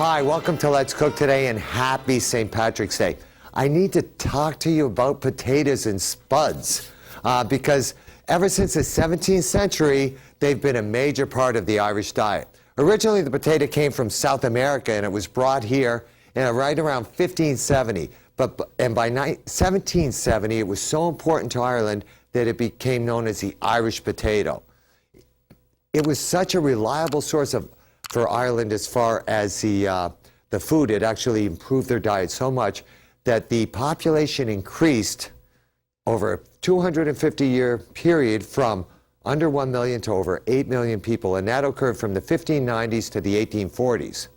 Hi, welcome to Let's Cook today and happy St. Patrick's Day. I need to talk to you about potatoes and spuds because ever since the 17th century, they've been a major part of the Irish diet. Originally, the potato came from South America and it was brought here right around 1570. And by 1770, it was so important to Ireland that it became known as the Irish potato. It was such a reliable source for Ireland as far as the food. It actually improved their diet so much that the population increased over a 250-year period from under 1 million to over 8 million people, and that occurred from the 1590s to the 1840s.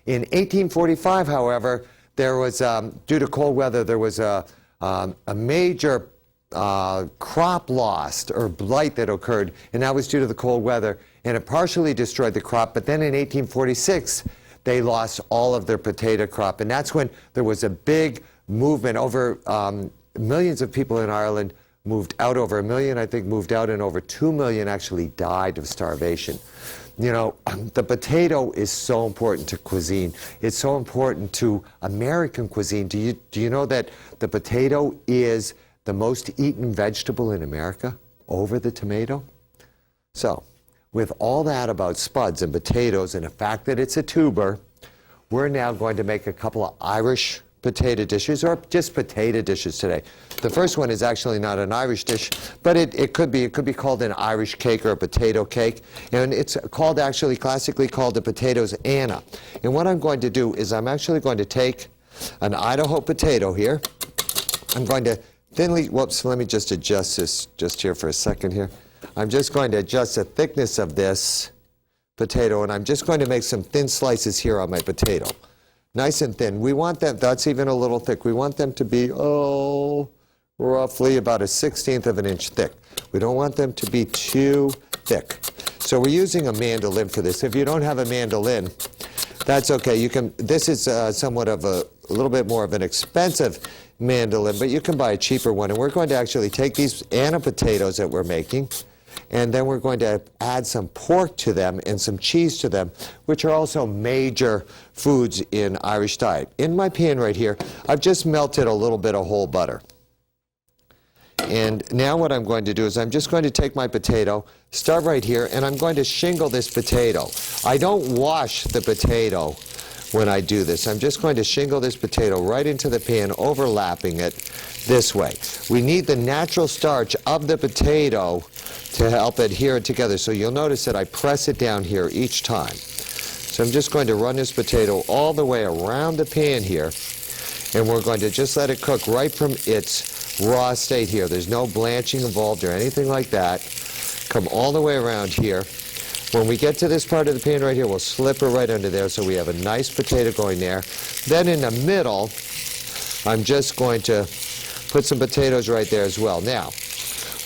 In 1845, however, there was, due to cold weather, there was a major crop loss or blight that occurred, and that was due to the cold weather, and it partially destroyed the crop. But then in 1846, they lost all of their potato crop, and that's when there was a big movement. Over millions of people in Ireland moved out. Over 1 million, I think, moved out, and over 2 million actually died of starvation. You know, the potato is so important to cuisine. It's so important to American cuisine. Do you know that the potato is the most eaten vegetable in America over the tomato? So, with all that about spuds and potatoes and the fact that it's a tuber, we're now going to make a couple of Irish potato dishes, or just potato dishes today. The first one is actually not an Irish dish, but it could be called an Irish cake or a potato cake, and it's called, actually classically called, the potatoes Anna. And what I'm going to do is I'm actually going to take an Idaho potato here. I'm going to thinly, whoops, let me just adjust this just here for a second here. I'm just going to adjust the thickness of this potato, and I'm just going to make some thin slices here on my potato. Nice and thin. We want them, that's even a little thick, we want them to be, roughly about 1/16 of an inch thick. We don't want them to be too thick. So we're using a mandolin for this. If you don't have a mandolin, that's okay. You can, this is somewhat of a little bit more of an expensive mandolin, but you can buy a cheaper one. And we're going to actually take these Anna potatoes that we're making, and then we're going to add some pork to them and some cheese to them, which are also major foods in Irish diet. In my pan right here, I've just melted a little bit of whole butter. And now what I'm going to do is I'm just going to take my potato, start right here, and I'm going to shingle this potato. I don't wash the potato when I do this. I'm just going to shingle this potato right into the pan, overlapping it this way. We need the natural starch of the potato to help adhere it together. So you'll notice that I press it down here each time. So I'm just going to run this potato all the way around the pan here, and we're going to just let it cook right from its raw state here. There's no blanching involved or anything like that. Come all the way around here. When we get to this part of the pan right here, we'll slip it right under there so we have a nice potato going there. Then in the middle, I'm just going to put some potatoes right there as well. Now,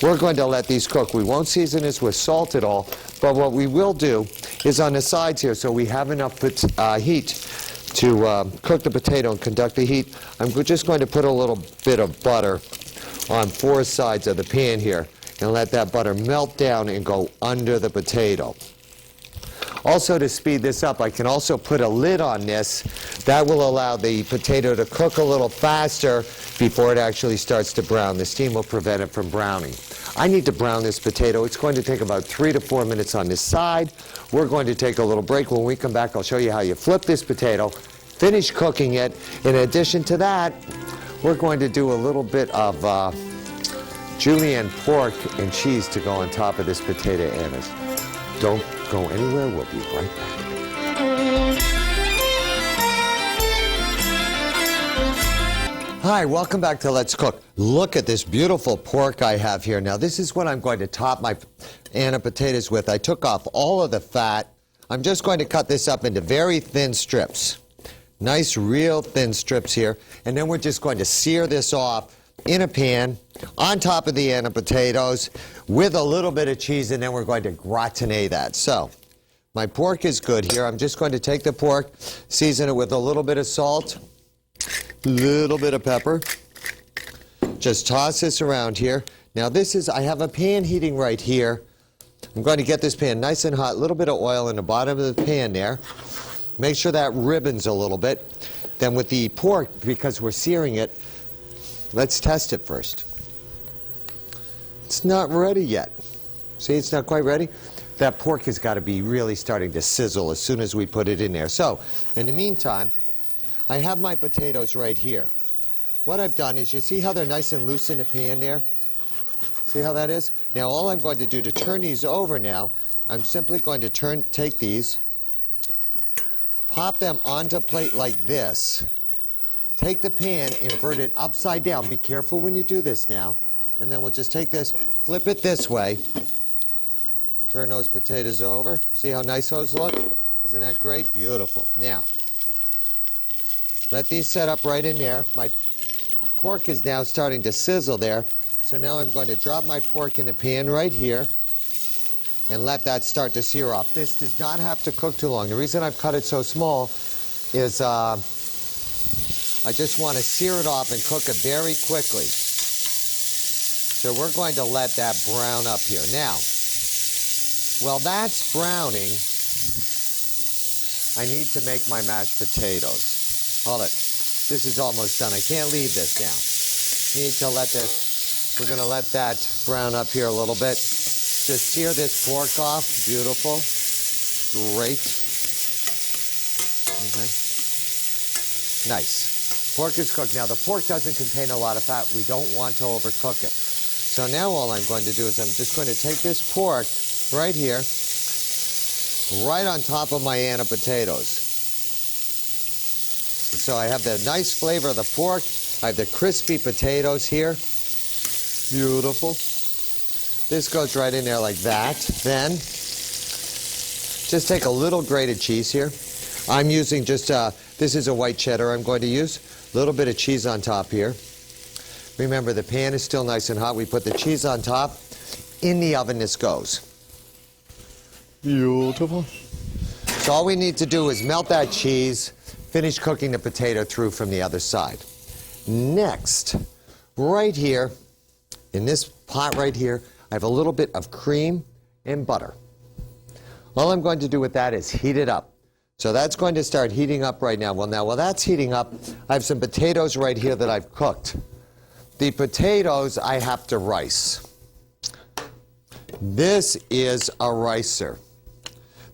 we're going to let these cook. We won't season this with salt at all, but what we will do is on the sides here, so we have enough heat to cook the potato and conduct the heat, I'm just going to put a little bit of butter on 4 sides of the pan here and let that butter melt down and go under the potato. Also, to speed this up, I can also put a lid on this. That will allow the potato to cook a little faster before it actually starts to brown. The steam will prevent it from browning. I need to brown this potato. It's going to take about 3 to 4 minutes on this side. We're going to take a little break. When we come back, I'll show you how you flip this potato, finish cooking it. In addition to that, we're going to do a little bit of julienne pork and cheese to go on top of this potato annas. Don't go anywhere. We'll be right back. Hi, welcome back to Let's Cook. Look at this beautiful pork I have here. Now, this is what I'm going to top my Anna potatoes with. I took off all of the fat. I'm just going to cut this up into very thin strips. Nice, real thin strips here. And then we're just going to sear this off in a pan on top of the Anna potatoes with a little bit of cheese, and then we're going to gratinate that. So, my pork is good here. I'm just going to take the pork, season it with a little bit of salt, little bit of pepper. Just toss this around here. Now this is, I have a pan heating right here. I'm going to get this pan nice and hot, a little bit of oil in the bottom of the pan there. Make sure that ribbons a little bit. Then with the pork, because we're searing it, let's test it first. It's not ready yet. See, it's not quite ready. That pork has got to be really starting to sizzle as soon as we put it in there. So, in the meantime, I have my potatoes right here. What I've done is, you see how they're nice and loose in the pan there? See how that is? Now, all I'm going to do to turn these over now, I'm simply going to take these, pop them onto a plate like this, take the pan, invert it upside down. Be careful when you do this now. And then we'll just take this, flip it this way, turn those potatoes over. See how nice those look? Isn't that great? Beautiful. Now, let these set up right in there. My pork is now starting to sizzle there. So now I'm going to drop my pork in the pan right here and let that start to sear off. This does not have to cook too long. The reason I've cut it so small is I just want to sear it off and cook it very quickly. So we're going to let that brown up here. Now, while that's browning, I need to make my mashed potatoes. Hold it. This is almost done. I can't leave this now. Need to let this, we're going to let that brown up here a little bit. Just sear this pork off. Beautiful. Great. Okay. Nice. Pork is cooked. Now, the pork doesn't contain a lot of fat. We don't want to overcook it. So now all I'm going to do is I'm just going to take this pork right here, right on top of my Anna potatoes. So I have the nice flavor of the pork. I have the crispy potatoes here. Beautiful. This goes right in there like that. Then, just take a little grated cheese here. I'm using just, this is a white cheddar I'm going to use. A little bit of cheese on top here. Remember, the pan is still nice and hot. We put the cheese on top. In the oven this goes. Beautiful. So all we need to do is melt that cheese, finish cooking the potato through from the other side. Next, right here, in this pot right here, I have a little bit of cream and butter. All I'm going to do with that is heat it up. So that's going to start heating up right now. Well, now, while that's heating up, I have some potatoes right here that I've cooked. The potatoes I have to rice. This is a ricer.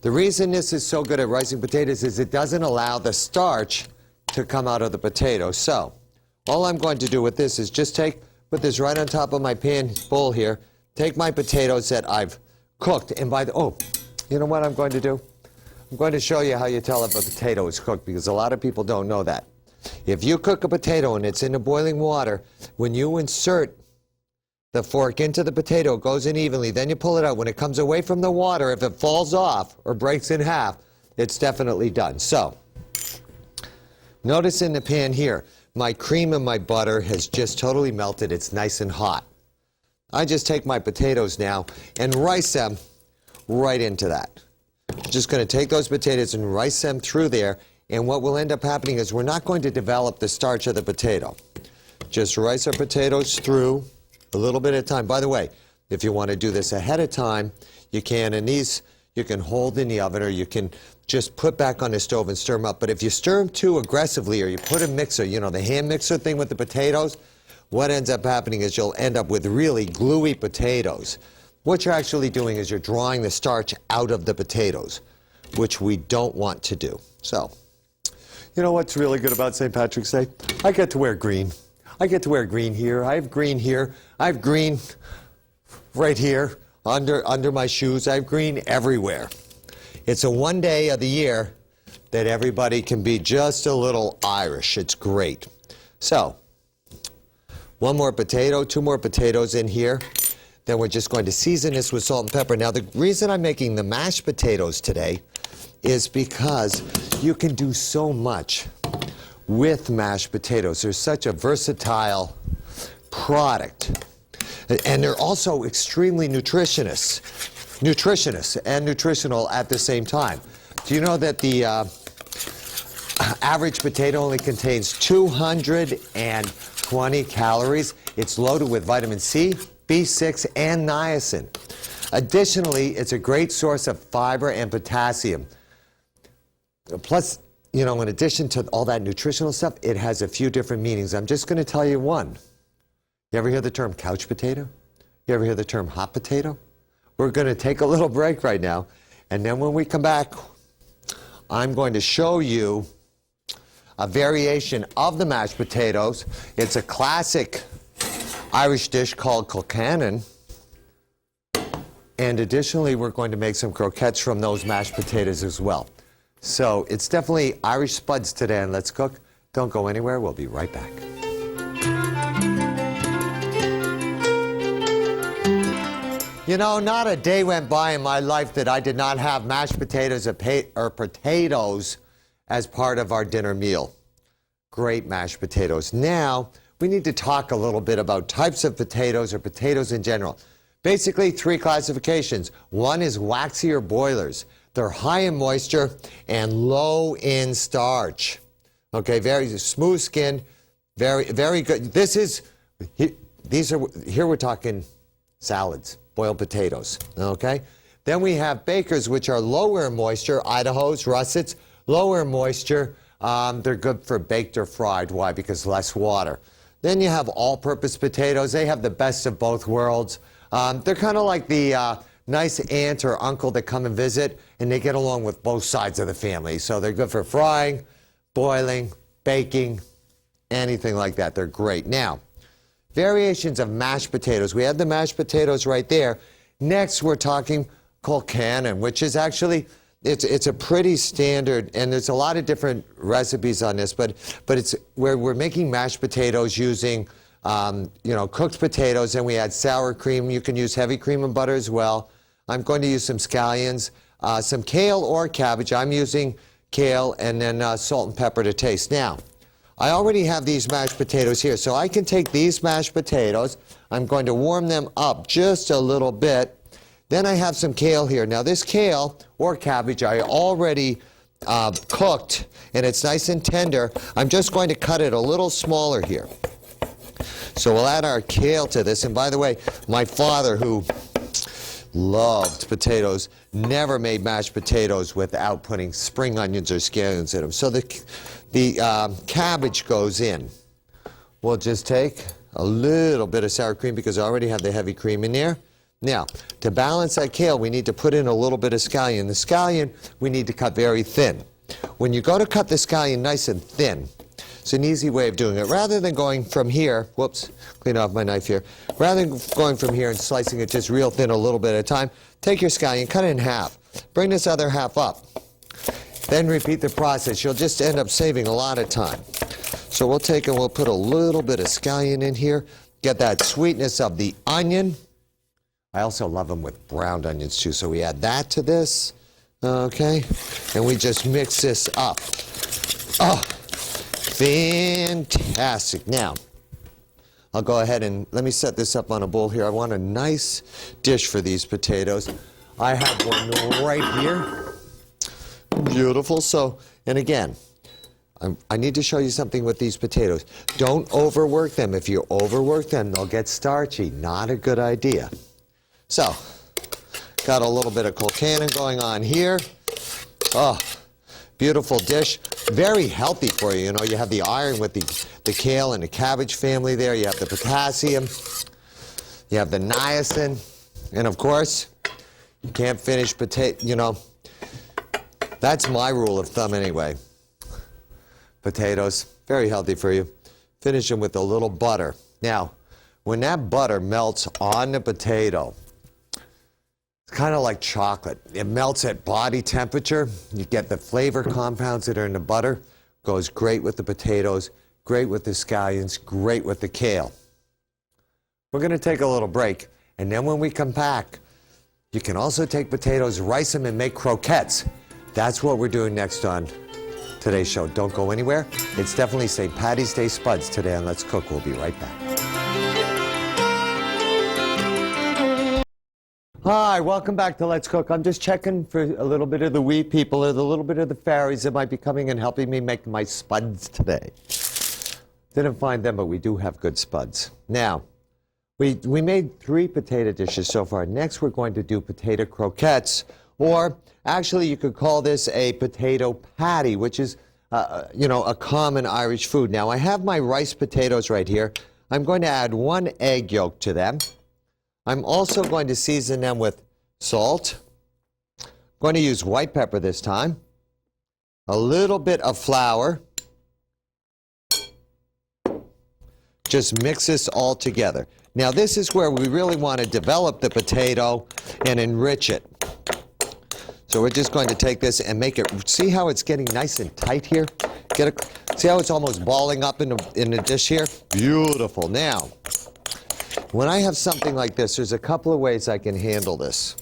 The reason this is so good at ricing potatoes is it doesn't allow the starch to come out of the potato. So, all I'm going to do with this is just put this right on top of my pan bowl here, take my potatoes that I've cooked, and you know what I'm going to do? I'm going to show you how you tell if a potato is cooked, because a lot of people don't know that. If you cook a potato and it's in the boiling water, when you insert the fork into the potato, it goes in evenly, then you pull it out. When it comes away from the water, if it falls off or breaks in half, it's definitely done. So, notice in the pan here, my cream and my butter has just totally melted. It's nice and hot. I just take my potatoes now and rice them right into that. I'm just going to take those potatoes and rice them through there, and what will end up happening is we're not going to develop the starch of the potato. Just rice our potatoes through a little bit at a time. By the way, if you want to do this ahead of time, you can, and these you can hold in the oven, or you can just put back on the stove and stir them up. But if you stir them too aggressively, or you put a mixer, you know, the hand mixer thing with the potatoes, what ends up happening is you'll end up with really gluey potatoes. What you're actually doing is you're drawing the starch out of the potatoes, which we don't want to do. So, you know what's really good about St. Patrick's Day? I get to wear green. I get to wear green here. I have green here. I have green right here under my shoes. I have green everywhere. It's a one day of the year that everybody can be just a little Irish. It's great. So, one more potato, two more potatoes in here. Then we're just going to season this with salt and pepper. Now, the reason I'm making the mashed potatoes today is because you can do so much with mashed potatoes. They're such a versatile product. And they're also extremely nutritious and nutritional at the same time. Do you know that the average potato only contains 220 calories? It's loaded with vitamin C, B6, and niacin. Additionally, it's a great source of fiber and potassium. Plus, you know, in addition to all that nutritional stuff, it has a few different meanings. I'm just going to tell you one. You ever hear the term couch potato? You ever hear the term hot potato? We're going to take a little break right now, and then when we come back, I'm going to show you a variation of the mashed potatoes. It's a classic Irish dish called Kilcannon. And additionally, we're going to make some croquettes from those mashed potatoes as well. So it's definitely Irish Spuds today on Let's Cook. Don't go anywhere. We'll be right back. You know, not a day went by in my life that I did not have mashed potatoes or potatoes as part of our dinner meal. Great mashed potatoes. Now, we need to talk a little bit about types of potatoes or potatoes in general. Basically, three classifications. One is waxy or boilers. They're high in moisture and low in starch. Okay, very smooth skin, very good. Here we're talking salads, boiled potatoes, okay? Then we have bakers, which are lower in moisture, Idahos, russets, lower in moisture. They're good for baked or fried. Why? Because less water. Then you have all-purpose potatoes. They have the best of both worlds. They're kind of like the nice aunt or uncle that come and visit, and they get along with both sides of the family. So they're good for frying, boiling, baking, anything like that. They're great. Now, variations of mashed potatoes. We had the mashed potatoes right there. Next, we're talking Kilcannon, which is actually, it's a pretty standard, and there's a lot of different recipes on this, but it's where we're making mashed potatoes using cooked potatoes, and we add sour cream. You can use heavy cream and butter as well. I'm going to use some scallions, some kale or cabbage. I'm using kale, and then salt and pepper to taste. Now, I already have these mashed potatoes here, so I can take these mashed potatoes. I'm going to warm them up just a little bit. Then I have some kale here. Now, this kale or cabbage I already cooked, and it's nice and tender. I'm just going to cut it a little smaller here. So we'll add our kale to this. And by the way, my father, who loved potatoes, never made mashed potatoes without putting spring onions or scallions in them. So the cabbage goes in. We'll just take a little bit of sour cream because I already have the heavy cream in there. Now, to balance that kale, we need to put in a little bit of scallion. The scallion we need to cut very thin. When you go to cut the scallion nice and thin, it's an easy way of doing it. Rather than going from here, whoops, clean off my knife here. Rather than going from here and slicing it just real thin a little bit at a time, take your scallion, cut it in half. Bring this other half up. Then repeat the process. You'll just end up saving a lot of time. So we'll take and we'll put a little bit of scallion in here. Get that sweetness of the onion. I also love them with browned onions too, so we add that to this, okay? And we just mix this up. Oh, fantastic. Now, I'll go ahead and let me set this up on a bowl here. I want a nice dish for these potatoes. I have one right here. Beautiful. So, and again, I need to show you something with these potatoes. Don't overwork them. If you overwork them, they'll get starchy. Not a good idea. So, got a little bit of Kilcannon going on here. Oh, beautiful dish. Very healthy for you. You know, you have the iron with the kale and the cabbage family there. You have the potassium. You have the niacin. And of course, you can't finish potato, you know. That's my rule of thumb anyway. Potatoes, very healthy for you. Finish them with a little butter. Now, when that butter melts on the potato, it's kind of like chocolate. It melts at body temperature. You get the flavor compounds that are in the butter. Goes great with the potatoes, great with the scallions, great with the kale. We're going to take a little break, and then when we come back, you can also take potatoes, rice them, and make croquettes. That's what we're doing next on today's show. Don't go anywhere. It's definitely St. Paddy's Day Spuds today on Let's Cook. We'll be right back. Hi, welcome back to Let's Cook. I'm just checking for a little bit of the wee people or the little bit of the fairies that might be coming and helping me make my spuds today. Didn't find them, but we do have good spuds. Now, we made 3 potato dishes so far. Next, we're going to do potato croquettes, Or actually, you could call this a potato patty, which is, a common Irish food. Now, I have my rice potatoes right here. I'm going to add 1 egg yolk to them. I'm also going to season them with salt. I'm going to use white pepper this time. A little bit of flour. Just mix this all together. Now, this is where we really want to develop the potato and enrich it. So we're just going to take this and make it, see how it's getting nice and tight here? See how it's almost balling up in the dish here? Beautiful. Now, when I have something like this, there's a couple of ways I can handle this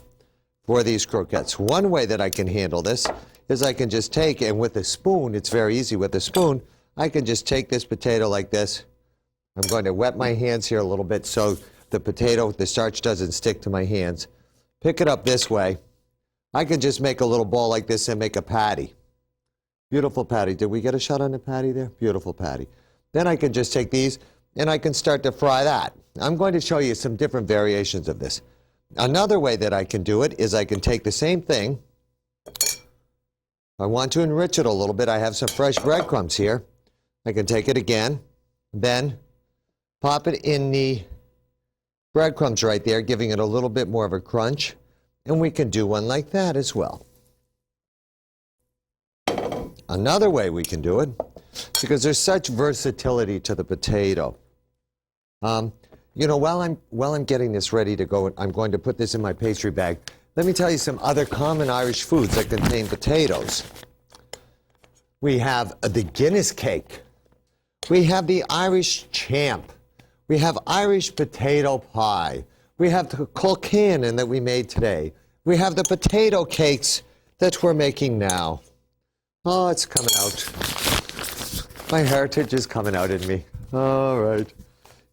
for these croquettes. One way that I can handle this is I can just take, and with a spoon, it's very easy with a spoon, I can just take this potato like this. I'm going to wet my hands here a little bit so the starch doesn't stick to my hands. Pick it up this way. I can just make a little ball like this and make a patty. Beautiful patty. Did we get a shot on the patty there? Beautiful patty. Then I can just take these and I can start to fry that. I'm going to show you some different variations of this. Another way that I can do it is I can take the same thing. I want to enrich it a little bit. I have some fresh breadcrumbs here. I can take it again, then pop it in the breadcrumbs right there, giving it a little bit more of a crunch. And we can do one like that as well. Another way we can do it, because there's such versatility to the potato. While I'm getting this ready to go, I'm going to put this in my pastry bag. Let me tell you some other common Irish foods that contain potatoes. We have the Guinness cake. We have the Irish champ. We have Irish potato pie. We have the colcannon that we made today. We have the potato cakes that we're making now. Oh, it's coming out. My heritage is coming out in me. All right.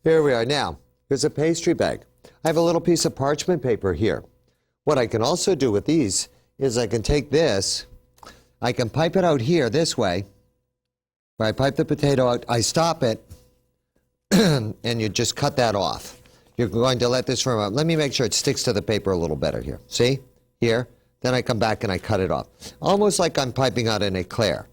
Here we are. Now, here's a pastry bag. I have a little piece of parchment paper here. What I can also do with these is I can take this, I can pipe it out here this way, where I pipe the potato out, I stop it, and you just cut that off. You're going to let this firm up. Let me make sure it sticks to the paper a little better here. See? Here. Then I come back and I cut it off. Almost like I'm piping out an eclair.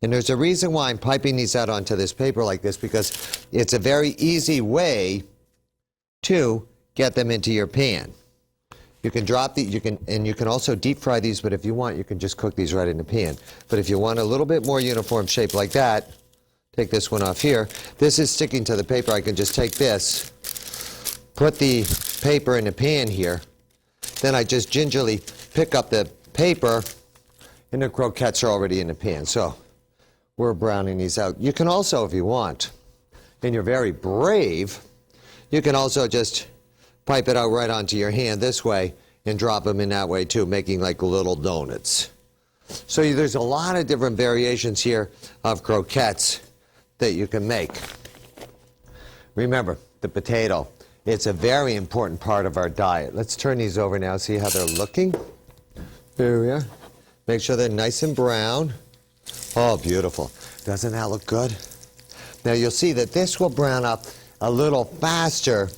And there's a reason why I'm piping these out onto this paper like this, because it's a very easy way to get them into your pan. You can drop the, you can also deep fry these, but if you want, you can just cook these right in the pan. But if you want a little bit more uniform shape like that, take this one off here. This is sticking to the paper. I can just take this, put the paper in the pan here, then I just gingerly pick up the paper, and the croquettes are already in the pan. So we're browning these out. You can also, if you want, and you're very brave, you can also just pipe it out right onto your hand this way and drop them in that way too, making like little donuts. So there's a lot of different variations here of croquettes that you can make. Remember, the potato, it's a very important part of our diet. Let's turn these over now, see how they're looking. There we are. Make sure they're nice and brown. Oh, beautiful. Doesn't that look good? Now you'll see that this will brown up a little faster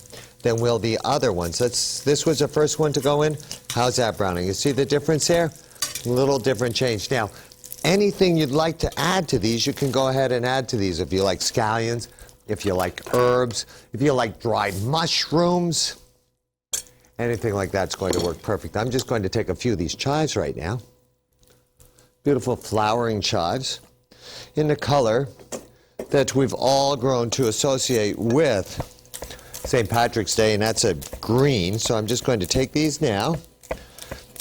than will the other ones. This was the first one to go in. How's that browning? You see the difference here? A little different change. Now, anything you'd like to add to these, you can go ahead and add to these. If you like scallions, if you like herbs, if you like dried mushrooms, anything like that's going to work perfect. I'm just going to take a few of these chives right now. Beautiful flowering chives in the color that we've all grown to associate with St. Patrick's Day, and that's a green. So I'm just going to take these now,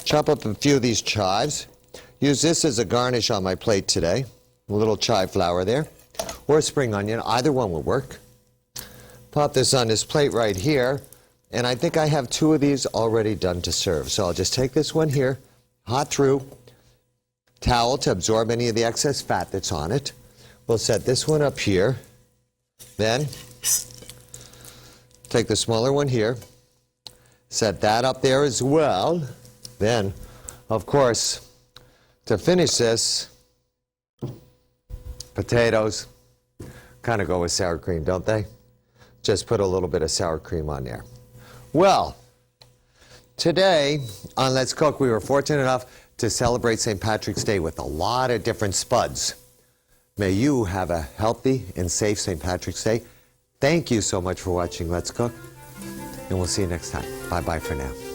chop up a few of these chives, use this as a garnish on my plate today, a little chive flower there, or a spring onion, either one will work. Pop this on this plate right here, and I think I have 2 of these already done to serve. So I'll just take this one here, hot through, towel to absorb any of the excess fat that's on it. We'll set this one up here, then take the smaller one here, set that up there as well. Then, of course, to finish this, potatoes kind of go with sour cream, don't they? Just put a little bit of sour cream on there. Well, Today on Let's Cook, we were fortunate enough to celebrate St. Patrick's Day with a lot of different spuds. May you have a healthy and safe St. Patrick's Day. Thank you so much for watching Let's Cook, and we'll see you next time. Bye-bye for now.